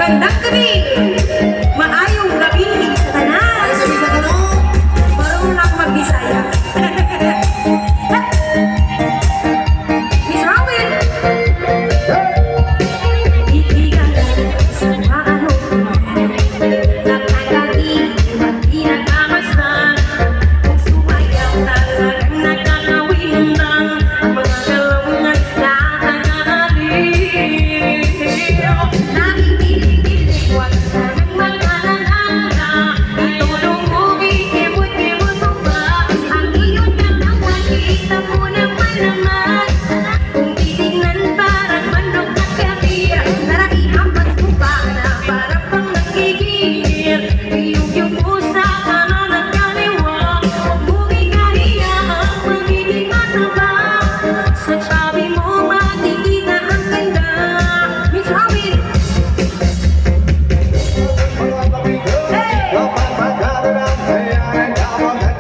Magandang gabi! Maayong gabi sa tanan! Sabi sa tanong, Marunong ako mag-Bisaya. Miss Robin! Itigan sa mga ano nakakaiwan, di nakamastan. Kung sumayaw talagang nakakawindang ang mga galaw niya nakakaliw. Nakikilig-kilig, wag na nang mag-alala. Itulong mo, ikibot-ibot mo ba ang iyong katawan? Kita mo naman naman. Kung titignan parang manok na kabir, tara ihampas mo pa na para pang nagigigil. Iyong pusa kanan at kaliwa, huwag mong ikahiya ang magiging mataba. Sa sabi mo makikita ang ganda. Miss Robin!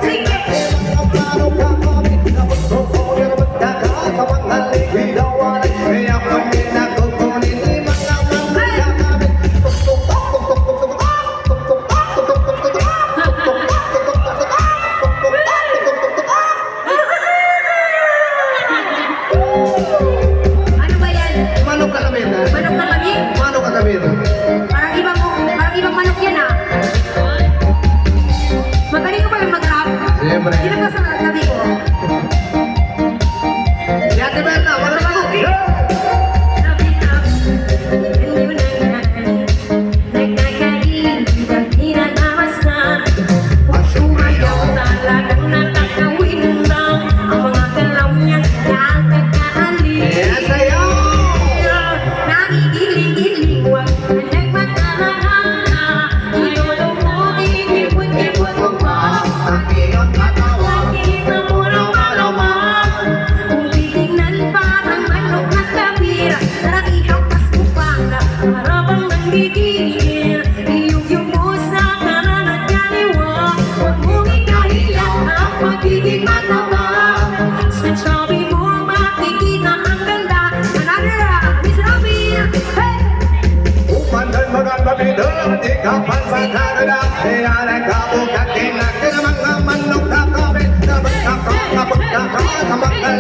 Sige! Ano ba yan? Manok ka kami na? Manok na kami? Manok ka kami na? Parang ibang manok yan ah. Magaling ko pala mag-rap. Siyempre. Ilan ba sa tabi ko? Si Ate Berna, wala ka ko. Tabi na. Ganyo na yan. Nagkakaiwan, di nakamastan. Kung sumayaw talagang nakakawindang ang mga galaw niyang nakakaalis. Yes, ayaw! Nakikilig-kilig, wag na nagmatahala. Itulong mo, ikibot-ibot mo ba Ang iyong katawan. nakikita mo ng malaman. Kung titignan parang manok na kabir, tara ihampas mo pa na para bang nanggigigil. Iyong mo sa kanan at kaliwa, huwag mong ikahiya ang pagiging mataba. Sa sabi mo makikita ang ganda. Another, Miss Robin! Hey! Upandan maganda di kapan sa Canada. Kailangan ka bukatin natin ang mga manok na kami. Kapag ka sa mga